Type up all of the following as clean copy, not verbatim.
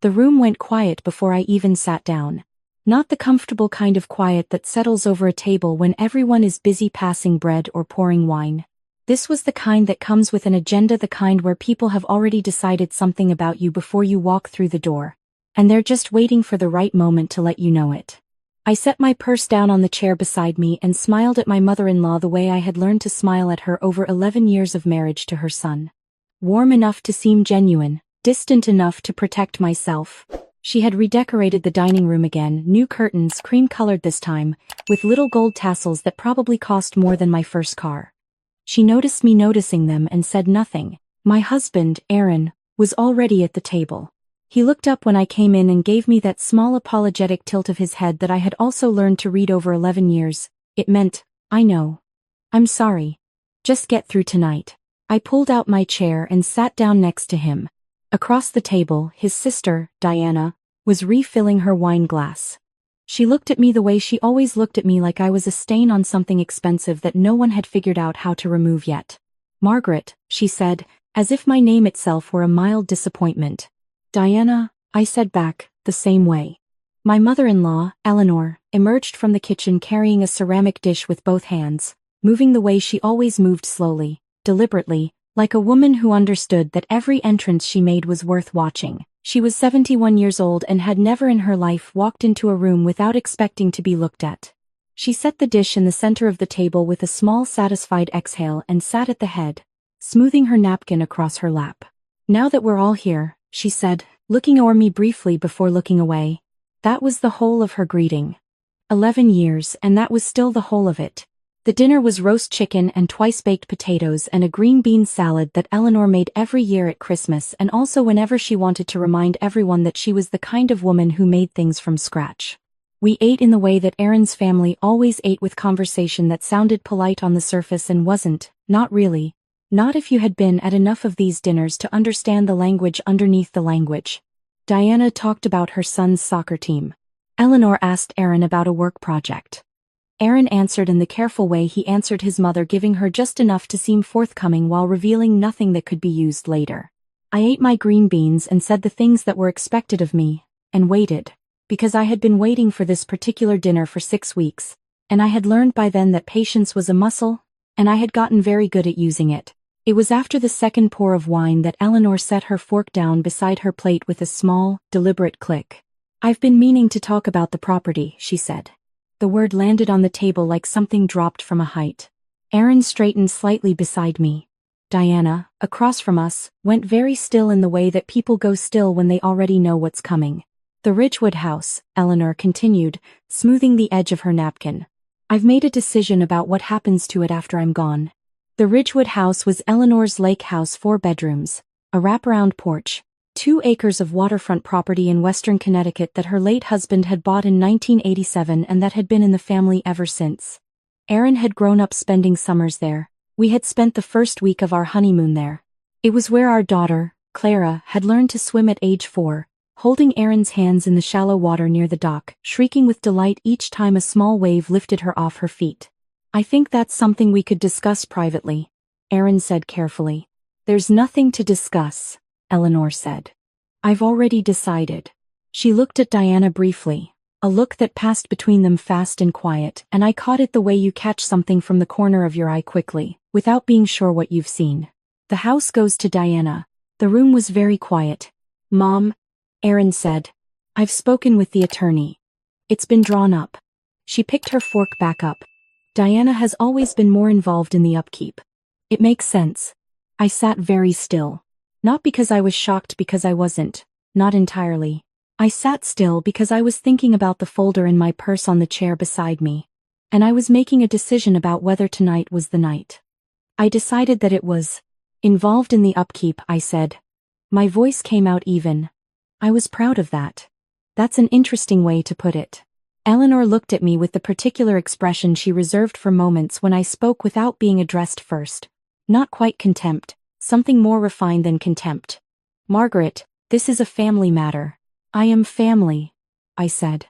The room went quiet before I even sat down. Not the comfortable kind of quiet that settles over a table when everyone is busy passing bread or pouring wine. This was the kind that comes with an agenda, the kind where people have already decided something about you before you walk through the door, and they're just waiting for the right moment to let you know it. I set my purse down on the chair beside me and smiled at my mother-in-law the way I had learned to smile at her over 11 years of marriage to her son. Warm enough to seem genuine, distant enough to protect myself. She had redecorated the dining room again, new curtains, cream-colored this time, with little gold tassels that probably cost more than my first car. She noticed me noticing them and said nothing. My husband, Aaron, was already at the table. He looked up when I came in and gave me that small apologetic tilt of his head that I had also learned to read over 11 years. It meant, I know. I'm sorry. Just get through tonight. I pulled out my chair and sat down next to him. Across the table, his sister, Diana, was refilling her wine glass. She looked at me the way she always looked at me, like I was a stain on something expensive that no one had figured out how to remove yet. Margaret, she said, as if my name itself were a mild disappointment. Diana, I said back, the same way. My mother-in-law, Eleanor, emerged from the kitchen carrying a ceramic dish with both hands, moving the way she always moved, slowly, deliberately, like a woman who understood that every entrance she made was worth watching. She was 71 years old and had never in her life walked into a room without expecting to be looked at. She set the dish in the center of the table with a small satisfied exhale and sat at the head, smoothing her napkin across her lap. Now that we're all here, she said, looking over me briefly before looking away. That was the whole of her greeting. 11 years, and that was still the whole of it. The dinner was roast chicken and twice-baked potatoes and a green bean salad that Eleanor made every year at Christmas, and also whenever she wanted to remind everyone that she was the kind of woman who made things from scratch. We ate in the way that Aaron's family always ate, with conversation that sounded polite on the surface and wasn't, not really. Not if you had been at enough of these dinners to understand the language underneath the language. Diana talked about her son's soccer team. Eleanor asked Aaron about a work project. Aaron answered in the careful way he answered his mother, giving her just enough to seem forthcoming while revealing nothing that could be used later. I ate my green beans and said the things that were expected of me, and waited, because I had been waiting for this particular dinner for 6 weeks, and I had learned by then that patience was a muscle, and I had gotten very good at using it. It was after the second pour of wine that Eleanor set her fork down beside her plate with a small, deliberate click. I've been meaning to talk about the property, she said. The word landed on the table like something dropped from a height. Aaron straightened slightly beside me. Diana, across from us, went very still in the way that people go still when they already know what's coming. The Ridgewood house, Eleanor continued, smoothing the edge of her napkin. I've made a decision about what happens to it after I'm gone. The Ridgewood house was Eleanor's lake house, 4 bedrooms, a wraparound porch, 2 acres of waterfront property in western Connecticut that her late husband had bought in 1987 and that had been in the family ever since. Aaron had grown up spending summers there. We had spent the first week of our honeymoon there. It was where our daughter, Clara, had learned to swim at age 4, holding Aaron's hands in the shallow water near the dock, shrieking with delight each time a small wave lifted her off her feet. I think that's something we could discuss privately, Aaron said carefully. There's nothing to discuss, Eleanor said. I've already decided. She looked at Diana briefly, a look that passed between them fast and quiet, and I caught it the way you catch something from the corner of your eye quickly, without being sure what you've seen. The house goes to Diana. The room was very quiet. Mom, Aaron said, I've spoken with the attorney. It's been drawn up. She picked her fork back up. Diana has always been more involved in the upkeep. It makes sense. I sat very still. Not because I was shocked, because I wasn't. Not entirely. I sat still because I was thinking about the folder in my purse on the chair beside me. And I was making a decision about whether tonight was the night. I decided that it was. Involved in the upkeep, I said. My voice came out even. I was proud of that. That's an interesting way to put it. Eleanor looked at me with the particular expression she reserved for moments when I spoke without being addressed first. Not quite contempt, something more refined than contempt. Margaret, this is a family matter. I am family, I said.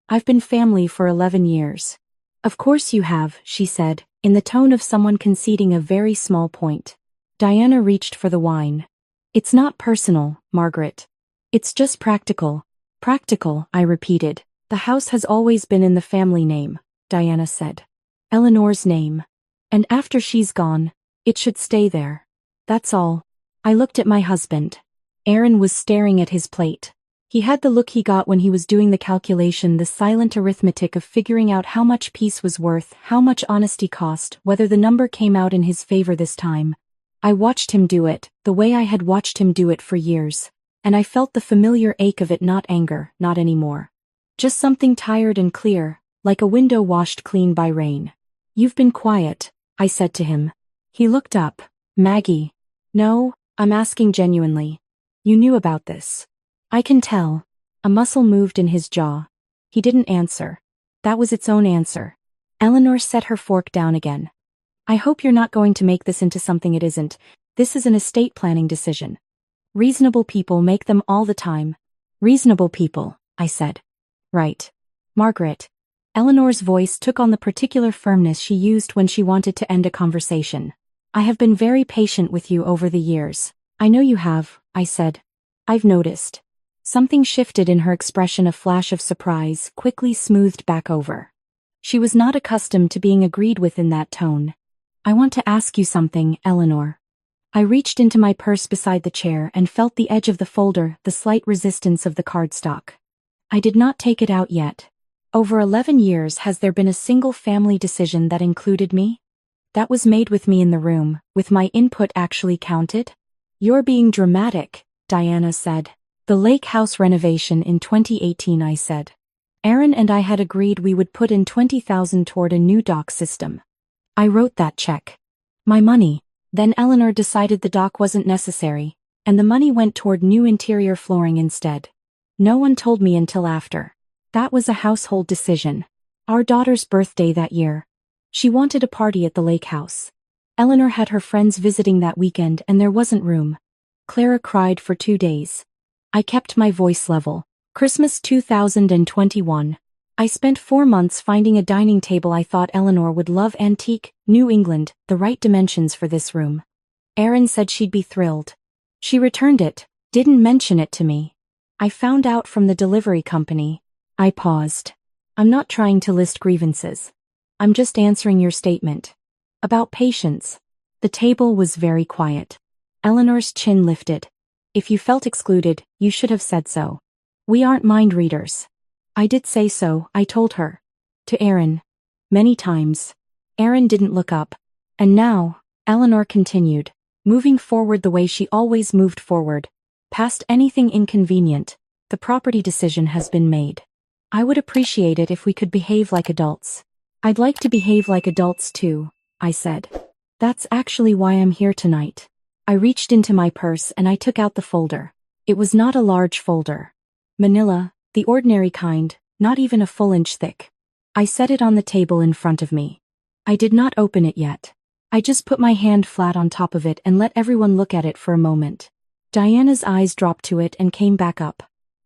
I've been family for 11 years. Of course you have, she said, in the tone of someone conceding a very small point. Diana reached for the wine. It's not personal, Margaret. It's just practical. Practical, I repeated. The house has always been in the family name, Diana said. Eleanor's name. And after she's gone, it should stay there. That's all. I looked at my husband. Aaron was staring at his plate. He had the look he got when he was doing the calculation, the silent arithmetic of figuring out how much peace was worth, how much honesty cost, whether the number came out in his favor this time. I watched him do it, the way I had watched him do it for years, and I felt the familiar ache of it, not anger, not anymore. Just something tired and clear, like a window washed clean by rain. You've been quiet, I said to him. He looked up. Maggie. No, I'm asking genuinely. You knew about this. I can tell. A muscle moved in his jaw. He didn't answer. That was its own answer. Eleanor set her fork down again. I hope you're not going to make this into something it isn't. This is an estate planning decision. Reasonable people make them all the time. Reasonable people, I said. Right. Margaret. Eleanor's voice took on the particular firmness she used when she wanted to end a conversation. I have been very patient with you over the years. I know you have, I said. I've noticed. Something shifted in her expression, a flash of surprise, quickly smoothed back over. She was not accustomed to being agreed with in that tone. I want to ask you something, Eleanor. I reached into my purse beside the chair and felt the edge of the folder, the slight resistance of the cardstock. I did not take it out yet. Over 11 years has there been a single family decision that included me? That was made with me in the room, with my input actually counted? You're being dramatic, Diana said. The lake house renovation in 2018, I said. Aaron and I had agreed we would put in $20,000 toward a new dock system. I wrote that check. My money. Then Eleanor decided the dock wasn't necessary, and the money went toward new interior flooring instead. No one told me until after. That was a household decision. Our daughter's birthday that year. She wanted a party at the lake house. Eleanor had her friends visiting that weekend and there wasn't room. Clara cried for 2 days. I kept my voice level. Christmas 2021. I spent 4 months finding a dining table I thought Eleanor would love, antique, New England, the right dimensions for this room. Erin said she'd be thrilled. She returned it, didn't mention it to me. I found out from the delivery company. I paused. I'm not trying to list grievances. I'm just answering your statement. About patience. The table was very quiet. Eleanor's chin lifted. If you felt excluded, you should have said so. We aren't mind readers. I did say so, I told her. To Aaron. Many times. Aaron didn't look up. And now, Eleanor continued, moving forward the way she always moved forward. Past anything inconvenient, the property decision has been made. I would appreciate it if we could behave like adults. I'd like to behave like adults too, I said. That's actually why I'm here tonight. I reached into my purse and I took out the folder. It was not a large folder. Manila, the ordinary kind, not even a full inch thick. I set it on the table in front of me. I did not open it yet. I just put my hand flat on top of it and let everyone look at it for a moment. Diana's eyes dropped to it and came back up.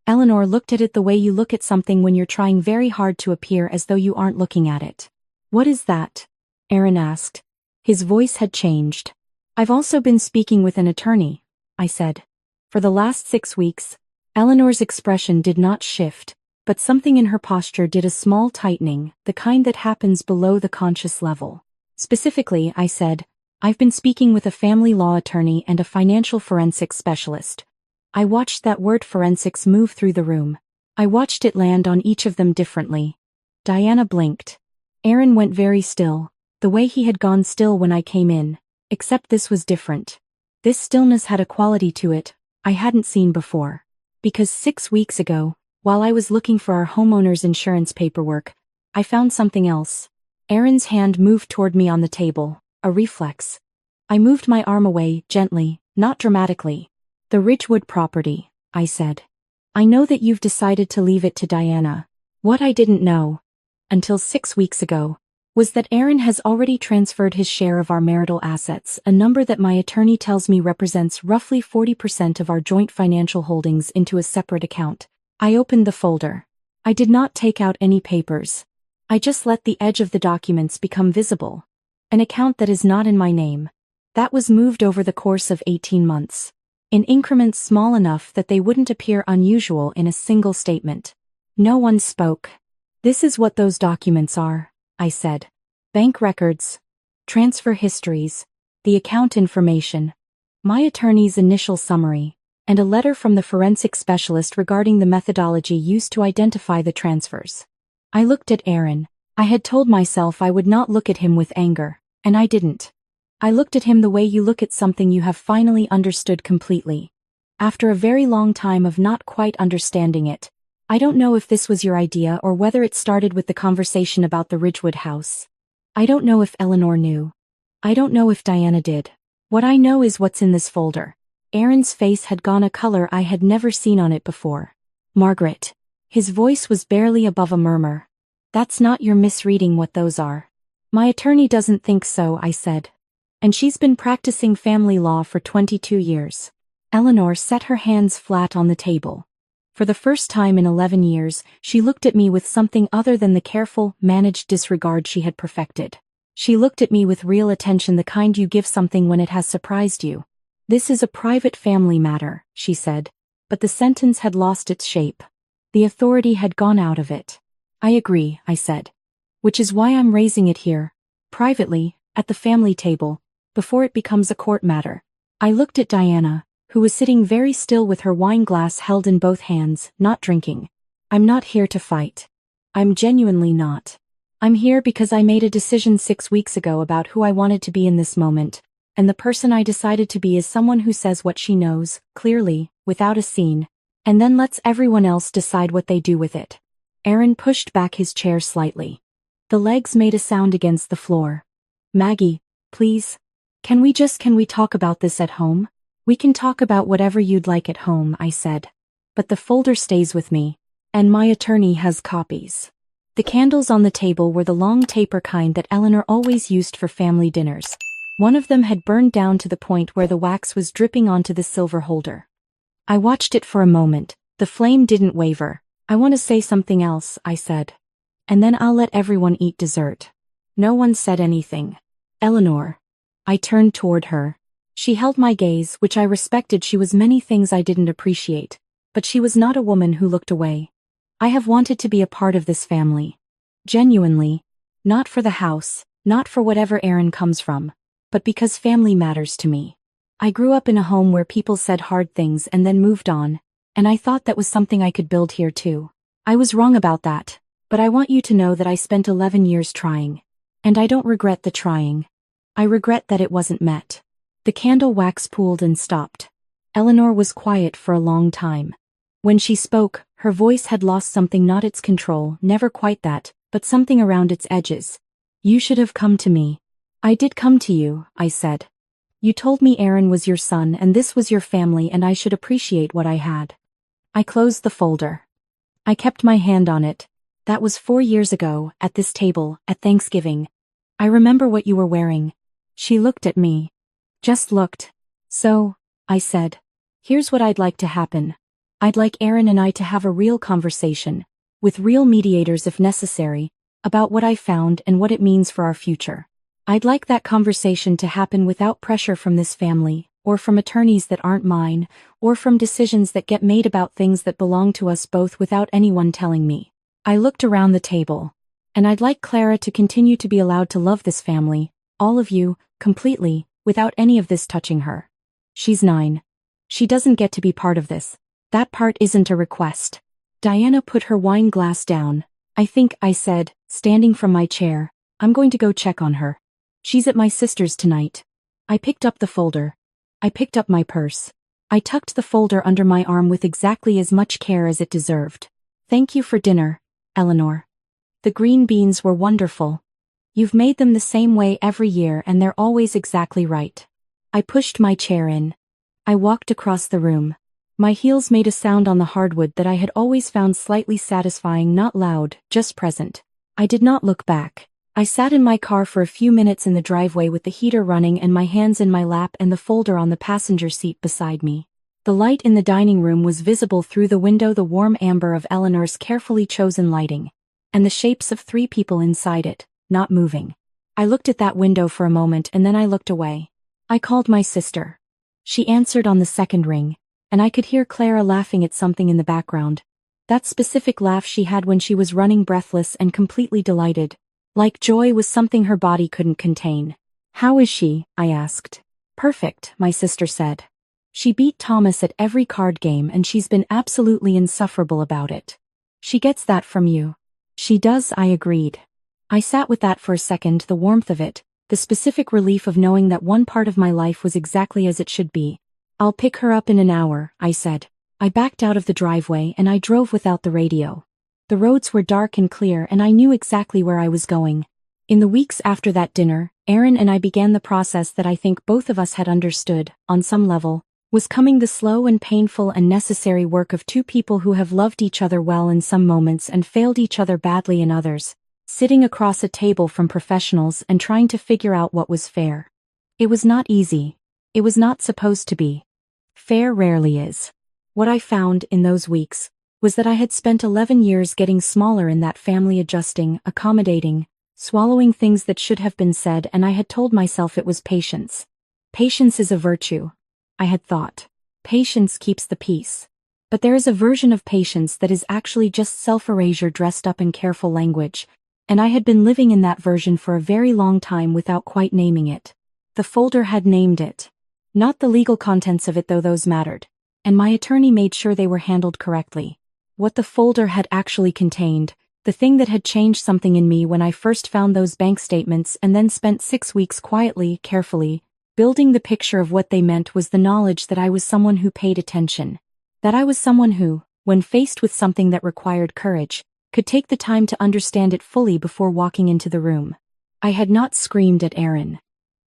Eleanor looked at it the way you look at something when you're trying very hard to appear as though you aren't looking at it. What is that? Aaron asked. His voice had changed. I've also been speaking with an attorney, I said. For the last 6 weeks, Eleanor's expression did not shift, but something in her posture did, a small tightening, the kind that happens below the conscious level. Specifically, I said, I've been speaking with a family law attorney and a financial forensics specialist. I watched that word forensics move through the room. I watched it land on each of them differently. Diana blinked. Aaron went very still, the way he had gone still when I came in, except this was different. This stillness had a quality to it I hadn't seen before. Because 6 weeks ago, while I was looking for our homeowner's insurance paperwork, I found something else. Aaron's hand moved toward me on the table, a reflex. I moved my arm away, gently, not dramatically. The Ridgewood property, I said. I know that you've decided to leave it to Diana. What I didn't know, until 6 weeks ago, was that Aaron has already transferred his share of our marital assets, a number that my attorney tells me represents roughly 40% of our joint financial holdings, into a separate account. I opened the folder. I did not take out any papers. I just let the edge of the documents become visible. An account that is not in my name. That was moved over the course of 18 months. in increments small enough that they wouldn't appear unusual in a single statement. No one spoke. "This is what those documents are," I said. "Bank records, transfer histories, the account information, my attorney's initial summary, and a letter from the forensic specialist regarding the methodology used to identify the transfers." I looked at Aaron. I had told myself I would not look at him with anger, and I didn't. I looked at him the way you look at something you have finally understood completely. After a very long time of not quite understanding it. I don't know if this was your idea or whether it started with the conversation about the Ridgewood house. I don't know if Eleanor knew. I don't know if Diana did. What I know is what's in this folder. Aaron's face had gone a color I had never seen on it before. "Margaret." His voice was barely above a murmur. "That's not your misreading what those are." "My attorney doesn't think so," I said. "And she's been practicing family law for 22 years. Eleanor set her hands flat on the table. For the first time in 11 years, she looked at me with something other than the careful, managed disregard she had perfected. She looked at me with real attention, the kind you give something when it has surprised you. "This is a private family matter," she said. But the sentence had lost its shape. The authority had gone out of it. "I agree," I said. "Which is why I'm raising it here. Privately, at the family table, before it becomes a court matter." I looked at Diana, who was sitting very still with her wine glass held in both hands, not drinking. "I'm not here to fight. I'm genuinely not. I'm here because I made a decision 6 weeks ago about who I wanted to be in this moment, and the person I decided to be is someone who says what she knows, clearly, without a scene, and then lets everyone else decide what they do with it." Aaron pushed back his chair slightly. The legs made a sound against the floor. "Maggie, please. Can we talk about this at home?" "We can talk about whatever you'd like at home," I said. "But the folder stays with me. And my attorney has copies." The candles on the table were the long taper kind that Eleanor always used for family dinners. One of them had burned down to the point where the wax was dripping onto the silver holder. I watched it for a moment. The flame didn't waver. "I want to say something else," I said. "And then I'll let everyone eat dessert." No one said anything. "Eleanor." I turned toward her. She held my gaze, which I respected. She was many things I didn't appreciate, but she was not a woman who looked away. "I have wanted to be a part of this family. Genuinely. Not for the house, not for whatever Aaron comes from, but because family matters to me. I grew up in a home where people said hard things and then moved on, and I thought that was something I could build here too. I was wrong about that, but I want you to know that I spent 11 years trying. And I don't regret the trying. I regret that it wasn't met." The candle wax pooled and stopped. Eleanor was quiet for a long time. When she spoke, her voice had lost something, not its control, never quite that, but something around its edges. "You should have come to me." "I did come to you," I said. "You told me Aaron was your son and this was your family and I should appreciate what I had." I closed the folder. I kept my hand on it. "That was 4 years ago, at this table, at Thanksgiving. I remember what you were wearing." She looked at me. Just looked. "So," I said, "here's what I'd like to happen. I'd like Aaron and I to have a real conversation, with real mediators if necessary, about what I found and what it means for our future. I'd like that conversation to happen without pressure from this family, or from attorneys that aren't mine, or from decisions that get made about things that belong to us both without anyone telling me." I looked around the table. "And I'd like Clara to continue to be allowed to love this family, all of you, completely, without any of this touching her. She's 9. She doesn't get to be part of this. That part isn't a request." Diana put her wine glass down. "I think," I said, standing from my chair, "I'm going to go check on her. She's at my sister's tonight." I picked up the folder. I picked up my purse. I tucked the folder under my arm with exactly as much care as it deserved. "Thank you for dinner, Eleanor. The green beans were wonderful. You've made them the same way every year and they're always exactly right." I pushed my chair in. I walked across the room. My heels made a sound on the hardwood that I had always found slightly satisfying, not loud, just present. I did not look back. I sat in my car for a few minutes in the driveway with the heater running and my hands in my lap and the folder on the passenger seat beside me. The light in the dining room was visible through the window, the warm amber of Eleanor's carefully chosen lighting, and the shapes of 3 people inside it, not moving. I looked at that window for a moment and then I looked away. I called my sister. She answered on the second ring, and I could hear Clara laughing at something in the background. That specific laugh she had when she was running breathless and completely delighted. Like joy was something her body couldn't contain. "How is she?" I asked. "Perfect," my sister said. "She beat Thomas at every card game and she's been absolutely insufferable about it." "She gets that from you." "She does," I agreed. I sat with that for a second, the warmth of it, the specific relief of knowing that one part of my life was exactly as it should be. "I'll pick her up in an hour," I said. I backed out of the driveway and I drove without the radio. The roads were dark and clear and I knew exactly where I was going. In the weeks after that dinner, Aaron and I began the process that I think both of us had understood, on some level, was coming: the slow and painful and necessary work of two people who have loved each other well in some moments and failed each other badly in others, sitting across a table from professionals and trying to figure out what was fair. It was not easy. It was not supposed to be. Fair rarely is. What I found in those weeks was that I had spent 11 years getting smaller in that family, adjusting, accommodating, swallowing things that should have been said, and I had told myself it was patience. Patience is a virtue, I had thought. Patience keeps the peace. But there is a version of patience that is actually just self-erasure dressed up in careful language, and I had been living in that version for a very long time without quite naming it. The folder had named it. Not the legal contents of it, though those mattered, and my attorney made sure they were handled correctly. What the folder had actually contained, the thing that had changed something in me when I first found those bank statements and then spent 6 weeks quietly, carefully, building the picture of what they meant, was the knowledge that I was someone who paid attention. That I was someone who, when faced with something that required courage, could take the time to understand it fully before walking into the room. I had not screamed at Aaron.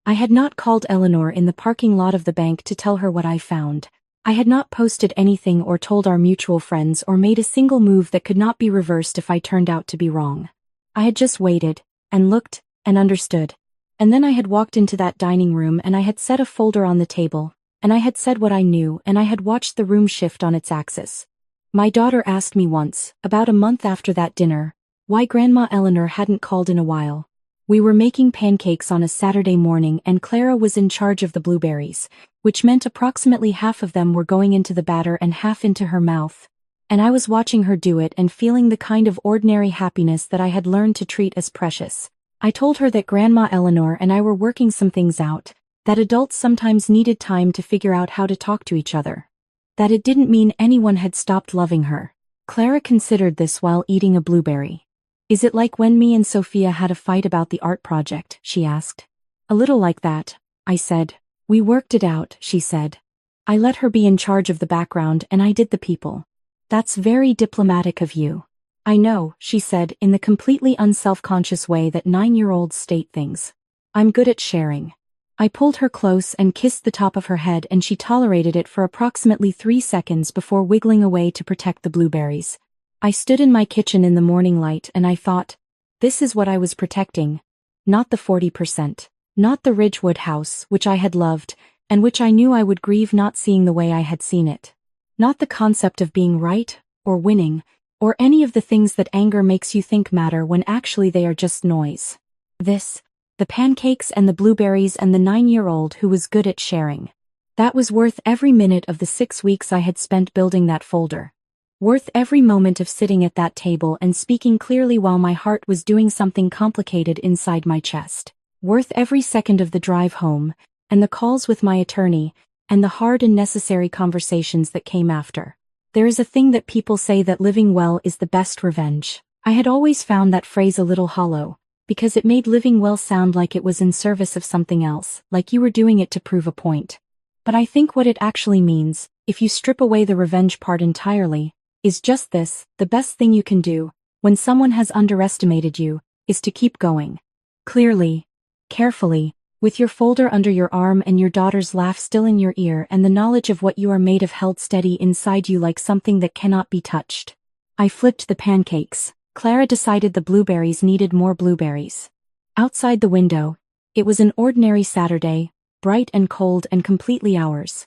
I had not called Eleanor in the parking lot of the bank to tell her what I found. I had not posted anything or told our mutual friends or made a single move that could not be reversed if I turned out to be wrong. I had just waited, and looked, and understood. And then I had walked into that dining room and I had set a folder on the table, and I had said what I knew, and I had watched the room shift on its axis. My daughter asked me once, about a month after that dinner, why Grandma Eleanor hadn't called in a while. We were making pancakes on a Saturday morning and Clara was in charge of the blueberries, which meant approximately half of them were going into the batter and half into her mouth. And I was watching her do it and feeling the kind of ordinary happiness that I had learned to treat as precious. I told her that Grandma Eleanor and I were working some things out, that adults sometimes needed time to figure out how to talk to each other. That it didn't mean anyone had stopped loving her. Clara considered this while eating a blueberry. "Is it like when me and Sophia had a fight about the art project?" she asked. "A little like that," I said. "We worked it out," she said. "I let her be in charge of the background and I did the people." "That's very diplomatic of you." "I know," she said in the completely unself-conscious way that 9-year-olds state things. "I'm good at sharing." I pulled her close and kissed the top of her head, and she tolerated it for approximately 3 seconds before wiggling away to protect the blueberries. I stood in my kitchen in the morning light and I thought, this is what I was protecting. Not the 40%. Not the Ridgewood house, which I had loved, and which I knew I would grieve not seeing the way I had seen it. Not the concept of being right, or winning, or any of the things that anger makes you think matter when actually they are just noise. This, the pancakes and the blueberries and the 9-year-old who was good at sharing. That was worth every minute of the 6 weeks I had spent building that folder. Worth every moment of sitting at that table and speaking clearly while my heart was doing something complicated inside my chest. Worth every second of the drive home, and the calls with my attorney, and the hard and necessary conversations that came after. There is a thing that people say that living well is the best revenge. I had always found that phrase a little hollow, because it made living well sound like it was in service of something else, like you were doing it to prove a point. But I think what it actually means, if you strip away the revenge part entirely, is just this: the best thing you can do, when someone has underestimated you, is to keep going. Clearly, carefully, with your folder under your arm and your daughter's laugh still in your ear and the knowledge of what you are made of held steady inside you like something that cannot be touched. I flipped the pancakes. Clara decided the blueberries needed more blueberries. Outside the window, it was an ordinary Saturday, bright and cold and completely ours.